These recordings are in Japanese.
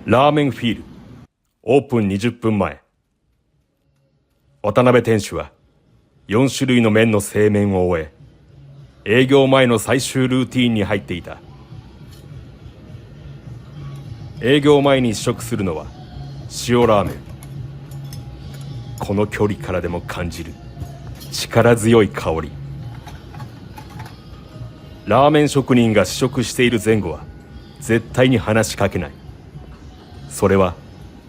ラーメンフィールオープン20分前、渡辺店主は4種類の麺の製麺を終え、営業前の最終ルーティーンに入っていた。営業前に試食するのは塩ラーメン。この距離からでも感じる力強い香り。ラーメン職人が試食している前後は絶対に話しかけない。それは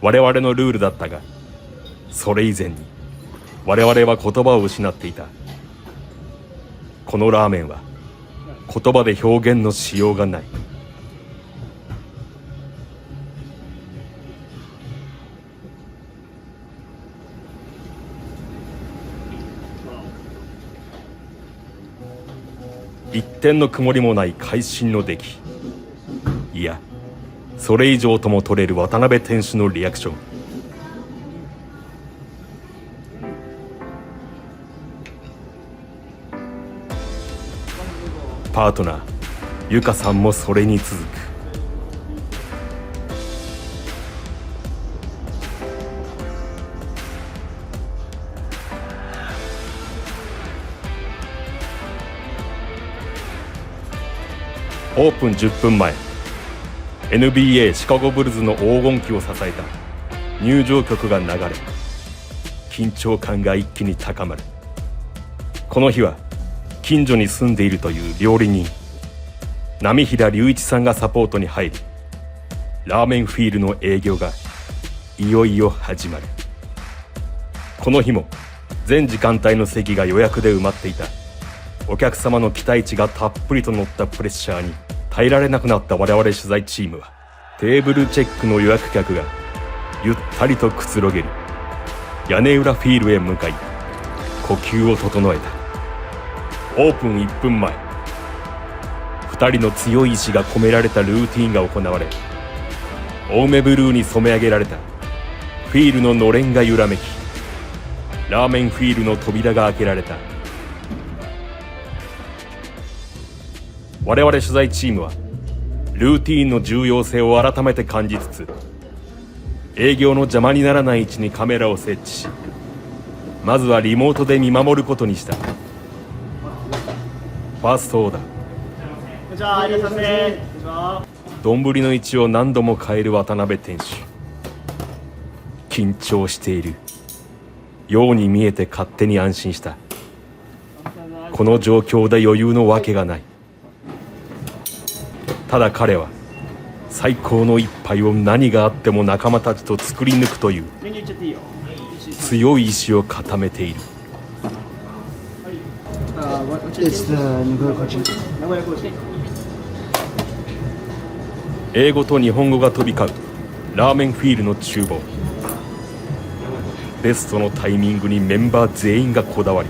我々のルールだったが、それ以前に我々は言葉を失っていた。このラーメンは言葉で表現のしようがない。一点の曇りもない会心の出来。いや、それ以上とも取れる渡辺店主のリアクション。パートナーゆかさんもそれに続く。オープン10分前、 NBA シカゴブルズの黄金期を支えた入場曲が流れ、緊張感が一気に高まる。この日は近所に住んでいるという料理人波平隆一さんがサポートに入り、ラーメンフィールの営業がいよいよ始まる。この日も全時間帯の席が予約で埋まっていた。お客様の期待値がたっぷりと乗ったプレッシャーに耐えられなくなった我々取材チームは、テーブルチェックの予約客がゆったりとくつろげる屋根裏フィールへ向かい、呼吸を整えた。オープン1分前、2人の強い意志が込められたルーティンが行われ、青梅ブルーに染め上げられたフィールののれんが揺らめき、ラーメンフィールの扉が開けられた。我々取材チームはルーティーンの重要性を改めて感じつつ、営業の邪魔にならない位置にカメラを設置し、まずはリモートで見守ることにした。ファーストオーダー。こんにちは、いらっしゃいませ。こんにちは。丼の位置を何度も変える渡辺店主。緊張しているように見えて勝手に安心した。この状況で余裕のわけがない。ただ彼は最高の一杯を何があっても仲間たちと作り抜くという強い意志を固めている。英語と日本語が飛び交うラーメンフィールの厨房。ベストのタイミングにメンバー全員がこだわり、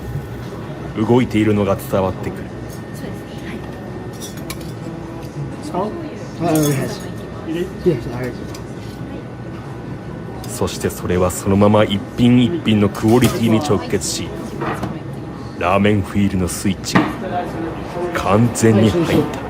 動いているのが伝わってくる。そしてそれはそのまま一品一品のクオリティに直結し、ラーメンフィールのスイッチが完全に入った。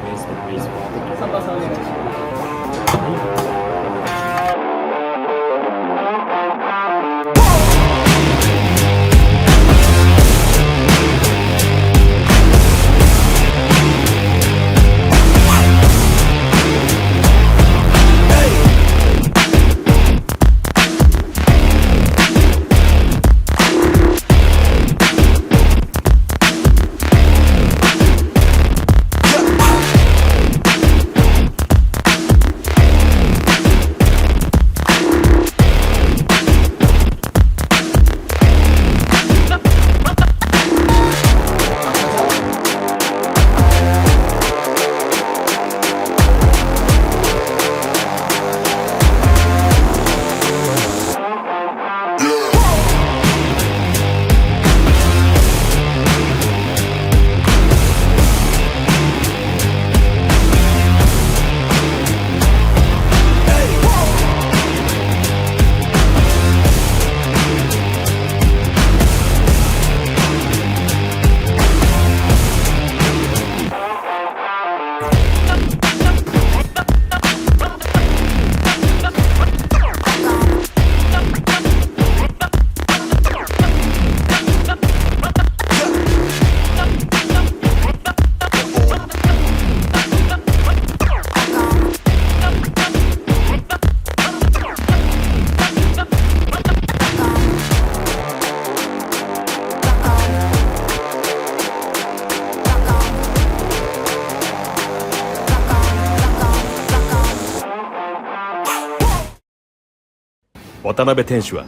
渡辺店主は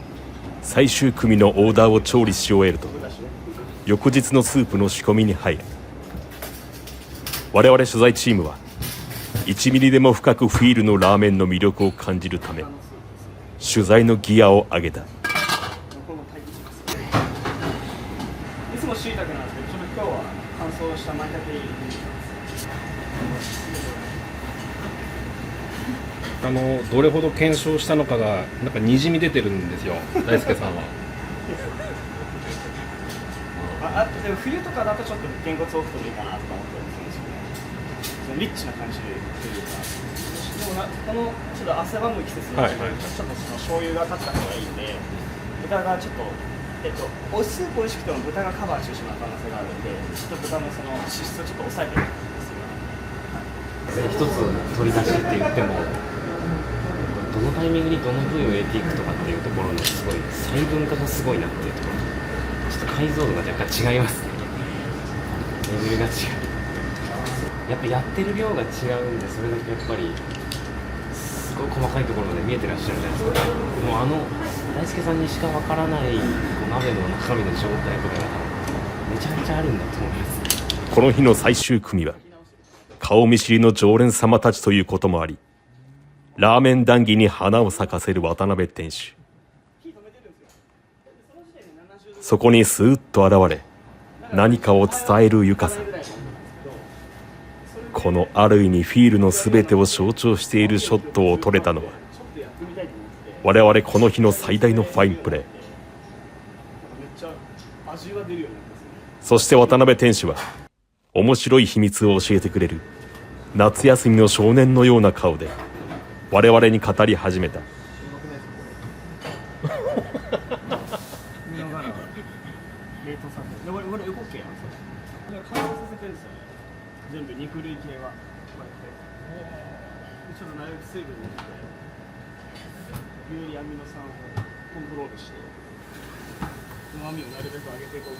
最終組のオーダーを調理し終えると翌日のスープの仕込みに入る。我々取材チームは1ミリでも深くフィールのラーメンの魅力を感じるため取材のギアを上げた。いつも椎茸なんですけど、ちょっと今日は乾燥した舞茸入れてみます。どれほど検証したのかがなんかにじみ出てるんですよ、大輔さんは。でも冬とかだとちょっとげんこつ多くてもいいかなとか思ったりするんですよね。そのリッチな感じというか。でもこのちょっと汗ばむ季節のうちに、はいはい、ちょっとその醤油が立った方がいいんで、豚がちょっとおスープ美味しくても豚がカバーしてしまう可能性があるんで、ちょっと豚のその脂質をちょっと抑えてるんですよ。一つ取り出しって言ってもどのタイミングにどの部位を入れていくとかっていうところのすごい細分化がすごいなっていうところ、ちょっと解像度が若干違いますね。レベルが違う。やっぱやってる量が違うんで、それだけやっぱりすごい細かいところまで見えてらっしゃるじゃないですか。もう大輔さんにしかわからない鍋の中身の状態とかがめちゃめちゃあるんだと思います。この日の最終組は顔見知りの常連様たちということもあり、ラーメン談義に花を咲かせる渡辺店主。そこにスーッと現れ何かを伝えるゆかさん。このある意味フィールの全てを象徴しているショットを撮れたのは我々この日の最大のファインプレー。そして渡辺店主は面白い秘密を教えてくれる夏休みの少年のような顔で我々に語り始めた。これ動けやん。これ乾燥させてるんですよね。全部肉類系はこうやってちょっとなるべく水分を抜いて有利アミノ酸をコントロールしてうまみをなるべく上げていこう。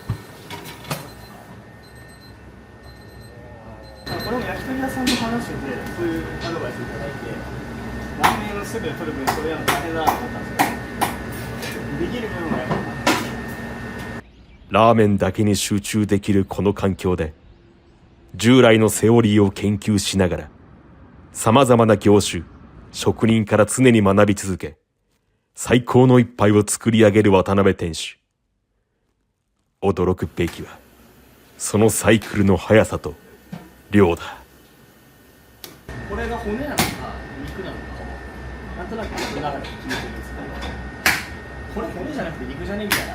これも焼き鳥屋さんの話でそういうアドバイスいただいて、ラーメンをすぐ取る分それやるの大変だなと思ったんですよ。できる部分はやっぱラーメンだけに集中できるこの環境で従来のセオリーを研究しながら様々な業種職人から常に学び続け最高の一杯を作り上げる渡辺店主。驚くべきはそのサイクルの速さと量だ。これが骨なのか肉なのかをなんとなく見ながら決めてるんですけど、これ骨じゃなくて肉じゃねみたいな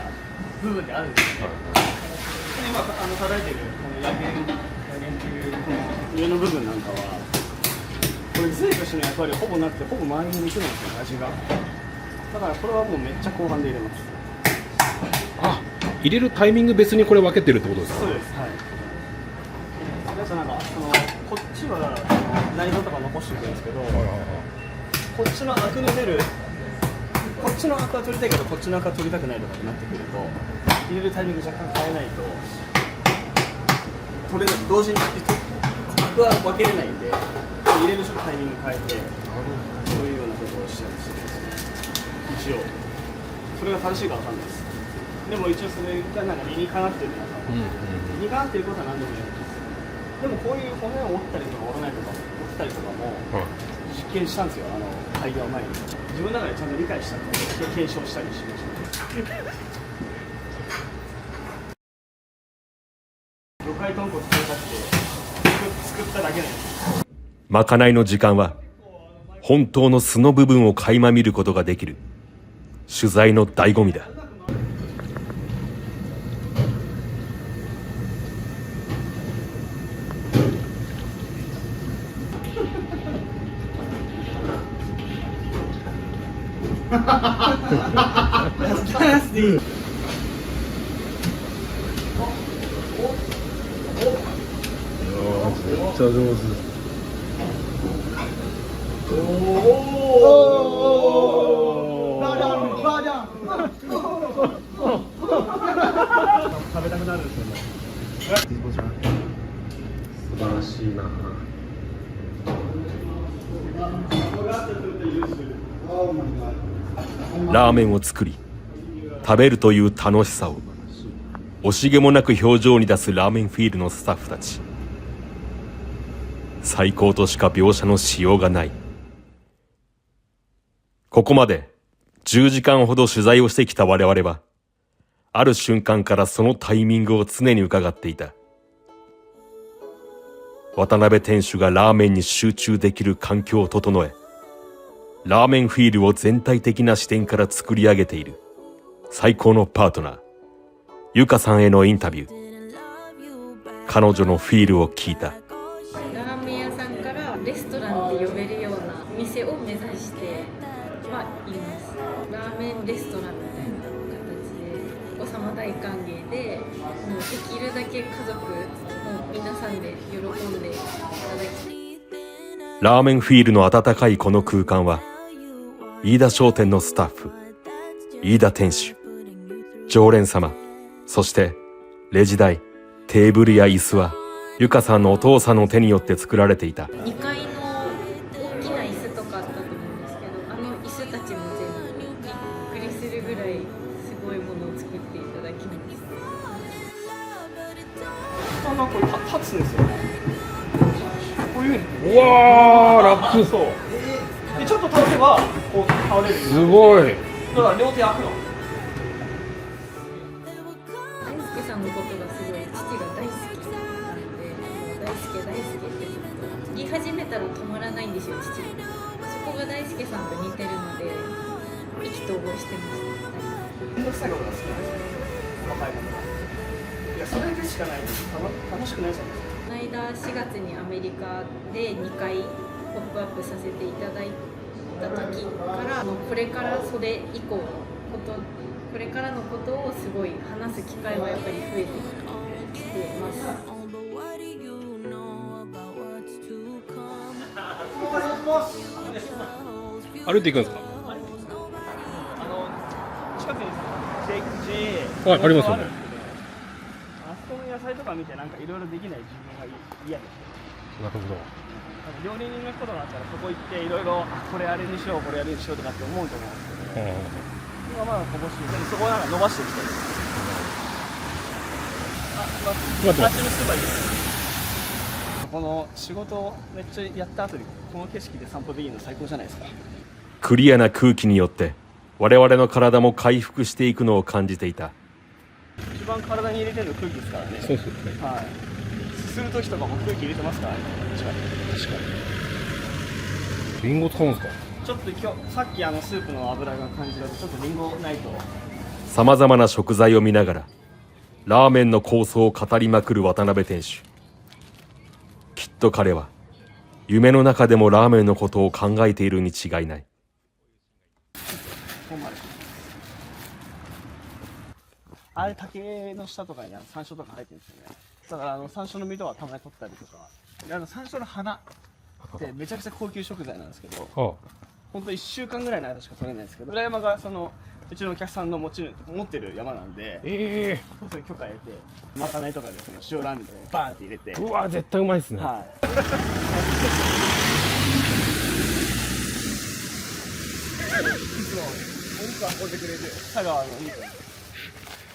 部分であるんですよね。今叩いてるこの野源っていうこの上の部分なんかはこれ杖としての役割はほぼなくてほぼ周りの肉なんですよ、味が。だからこれはもうめっちゃ後半で入れます。あ、入れるタイミング別にこれ分けてるってことですか？そうです。はい。だとなんかこっちは内臓とか残しておくんですけど、こっちのアクの出るこっちのアクは取りたいけどこっちのアクは取りたくないとかになってくると入れるタイミング若干変えないと取れない、同時にアクは分けれないんで入れるタイミング変えてそういうようなことをしたりしてですね、一応それが正しいか分かんないです。でも一応それがなんか理にかなってるのか、理にかなってることは何でもいいんです。でもこういう骨を折ったりとか折らないとか折ったりとかも実験したんですよ、開業前に。自分の中でちゃんと理解したので検証したりしました。魚介豚骨使って作っただけなんです。まかないの時間は本当の素の部分を垣間見ることができる取材の醍醐味だ。めっちゃ上手。食べたくなるんですよね。素晴らしいな。Oh my god. ラーメンを作り食べるという楽しさを惜しげもなく表情に出すラーメンフィールのスタッフたち。最高としか描写のしようがない。ここまで10時間ほど取材をしてきた我々は、ある瞬間からそのタイミングを常に伺っていた。渡辺店主がラーメンに集中できる環境を整え、ラーメンフィールを全体的な視点から作り上げている最高のパートナー、ゆかさんへのインタビュー。彼女のフィールを聞いた。ラーメン屋さんからレストランって呼べるような店を目指してはいます。ラーメンレストランみたいな形でお子様大歓迎で、もうできるだけ家族も皆さんで喜んでいただき、ラーメンフィールの温かいこの空間は、飯田商店のスタッフ、飯田店主、常連様、そしてレジ台、テーブルや椅子はゆかさんのお父さんの手によって作られていた。2階の大きな椅子とかあったと思うんですけど、あの椅子たちも全部びっくりするぐらいすごいものを作っていただきました。なんかこれ立つんですよね。こういうふうに。うわー、楽。そう。でちょっと倒せばこう倒れる。すごい。だから両手開くの。大輔さんのことがすごい父が大好きなので、もう大輔大輔ってずっと言い始めたら止まらないんですよ、父。そこが大輔さんと似てるので意気投合してます。めんどくさいことが好きなんですよ。若い方が。いやそれでしかないんです。楽しくないじゃないですか。この間4月にアメリカで2回ポップアップさせていただいた時からこれからそれ以降のことこれからのことをすごい話す機会はやっぱり増えてきてます。歩いていくんですか？近くに J はい、ありますよね。あそこの野菜とか見てなんかいろいろできない自分が嫌です。なるほど。料理人の人とかだったらそこ行っていろいろこれあれにしようこれあれにしようとかって思うと思うんですけど、今まだこぼしてでもそこなんか伸ばしてきてる。あっちのスーパーいいです。この仕事をめっちゃやった後にこの景色で散歩できるの最高じゃないですか。クリアな空気によって我々の体も回復していくのを感じていた。一番体に入れてるの空気ですからね。そうですよね。はい。すする時とかも空気入れてますからね。確かに。リンゴ使うんですか？ちょっと今日さっきスープの油が感じるとちょっとリンゴないと。さまざまな食材を見ながらラーメンの構想を語りまくる渡辺店主。きっと彼は夢の中でもラーメンのことを考えているに違いない。あれ竹の下とかに山椒とか入ってるんですよね。だから山椒の実とかたまに取ったりとか。山椒の花ってめちゃくちゃ高級食材なんですけど、は本当1週間ぐらいの間しか取れないんですけど、裏山がうちのお客さんの持ってる山なんで、それ許可得てまかないとかで塩ラーメンとかバーンって入れて。うわ、絶対うまいですね。はい。いつもお肉運んでくれる佐川のお肉。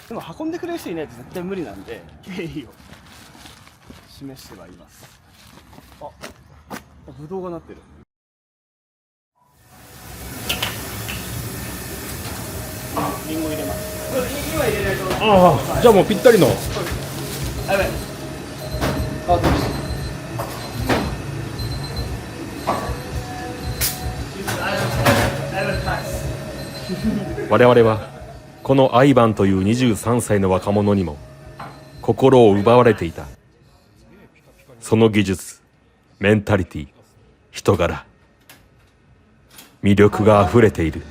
でも運んでくれる人いないと絶対無理なんで敬意を示してはいます。あ、ぶどうがなってる。リンゴ入れます。今入れないと。ああ、じゃあもうぴったりの。やばい。あ、どうした。我々はこのアイバンという23歳の若者にも心を奪われていた。その技術、メンタリティ、人柄、魅力があふれている。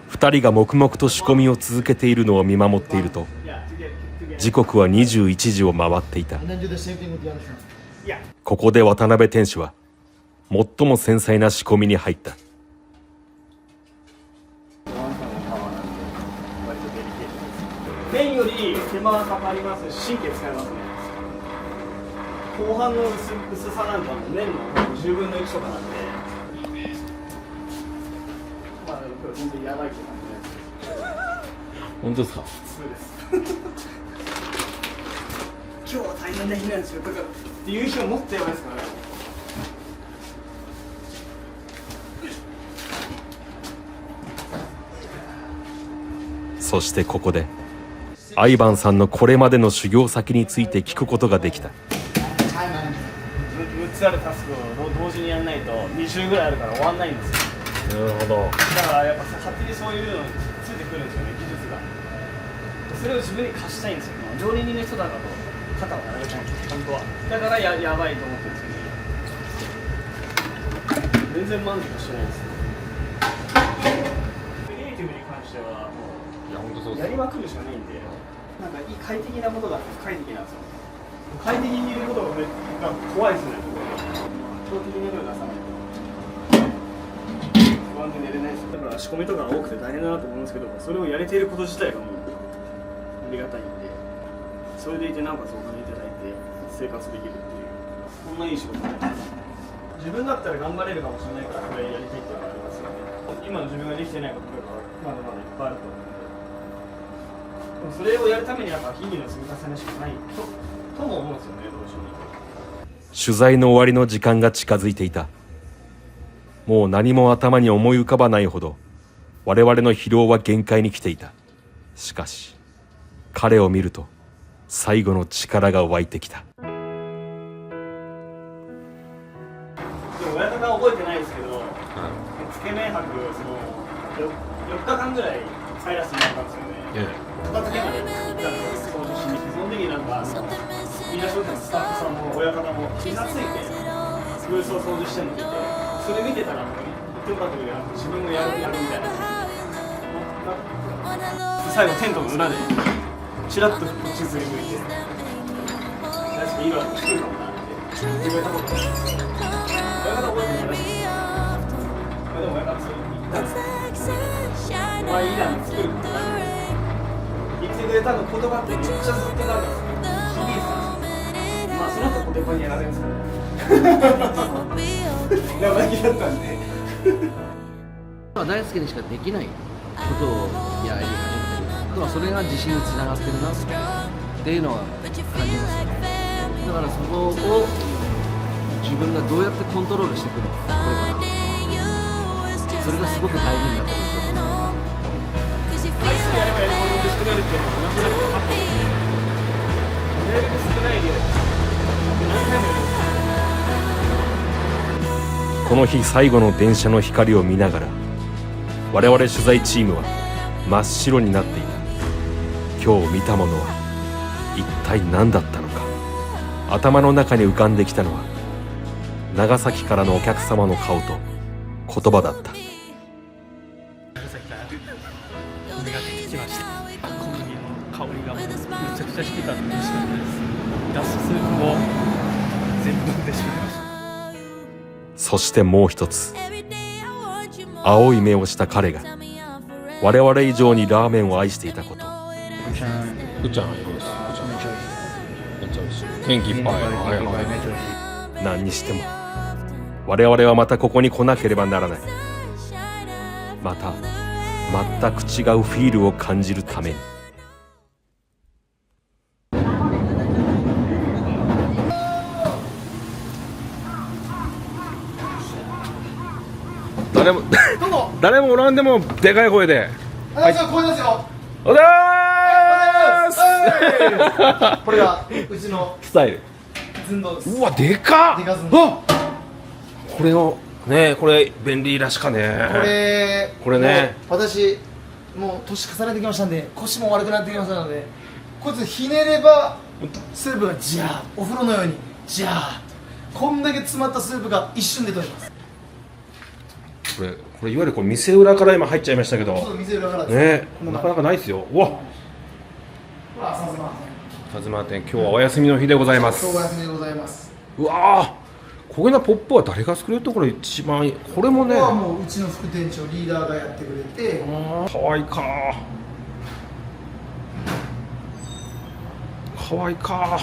二人が黙々と仕込みを続けているのを見守っていると、時刻は21時を回っていた。ここで渡辺店主は最も繊細な仕込みに入った。麺より手間がかかりますし、神経使いますね。後半の薄さなんかも麺の10分の1とかなんで、まあでもこれ全然やばいって感じです。本当ですか？普通です。今日は大変な日なんですよとかっていう日を持ってやばいですからね。そしてここでアイバンさんのこれまでの修行先について聞くことができた。6つあるタスクを同時にやらないと20ぐらいあるから終わんないんですよ。なるほど。だからやっぱ勝手にそういうのについてくるんですよね、技術が。それを自分に貸したいんですよ。料理人の人だから肩を並べたいんですよ、本当は。だからやばいと思ってるんですよね。全然満足してないです。クリエイティブに関してはもいや本当そううです。やりまくるしかないんで、なんか快適なことが快適なんですよ。快適にいることが怖いですね。長期的なことがさ不安で寝れないです。だから仕込みとかが多くて大変だなと思うんですけど、それをやれていること自体がもうありがたいんで、それでいてなおかつお金いただいて生活できるっていう、こんないい仕事ないです。自分だったら頑張れるかもしれないからこれやりたいっていうのがありますよね。今の自分ができてないことがまだまだいっぱいあると思うんで、でもそれをやるためにやっぱ日々の積み重ねしかないとも思うんですよね、同時に。取材の終わりの時間が近づいていた。もう何も頭に思い浮かばないほど我々の疲労は限界に来ていた。しかし彼を見ると最後の力が湧いてきた。でも親方は覚えてないですけど、つけ麺博4日間ぐらい入らせてもらったんですよね。片付けまで行ったんですよ、掃除しに。その時になんかみんな商店のスタッフさんも親方も気がついてブースを掃除してるの見て、それ見てたらもう言ってもらった時は自分もやるみたいな。最後テントの裏でチラッと地図に向いて確かに色は作るかもなって言われたことがあるんですよ。親方覚えてないらしいですよ。でも親方そういうの言ったんですよ。お前いいなの作るかもなって言ってくれたの言葉ってめっちゃずっとなんか響いてたんですよ。まあその後コテパにやられるんですけど生意気だったんで大輔にしかできないことをやり始めてる。それが自信につながってるなっていうのは感じますよね。だからそこを自分がどうやってコントロールしていくのか、これからそれがすごく大事になってくると思う。回数やればやるほど嬉しくなるっていうのはなくなって分かってるんで、やるべき少ないで何回もやるんですよ。この日最後の電車の光を見ながら我々取材チームは真っ白になっていた。今日見たものは一体何だったのか。頭の中に浮かんできたのは長崎からのお客様の顔と言葉だった。長崎から梅が出てきました。小麦の香りがめちゃくちゃしてたんで美味しかったです。ラストスープも全部飲んでしまいました。そしてもう一つ、青い目をした彼が我々以上にラーメンを愛していたこと。ふっちゃんはいいです。めっちゃ美味しい。元気いっぱい。何にしても我々はまたここに来なければならない。また全く違うフィールを感じるために。誰もおらんでもでかい声で。はい、これですよ。おはようございます。これがうちのスタイル。寸胴です。うわ、でかっ。でかずんど。これをね、これ便利らしかね。これね。もう私もう年重ねてきましたんで、腰も悪くなってきましたので、こいつひねればスープがジャー、お風呂のようにジャー、こんだけ詰まったスープが一瞬で取れます。これいわゆるこう店裏から今入っちゃいましたけど。そう、店裏からですね、なかなかないですよ。うわ。田妻店、今日はお休みの日でございます。今日お休みでございます。うわー、焦げなポップは誰が作れるところ一番いい。これもね。ここはもううちの副店長リーダーがやってくれて。かわいいか。かわいいか。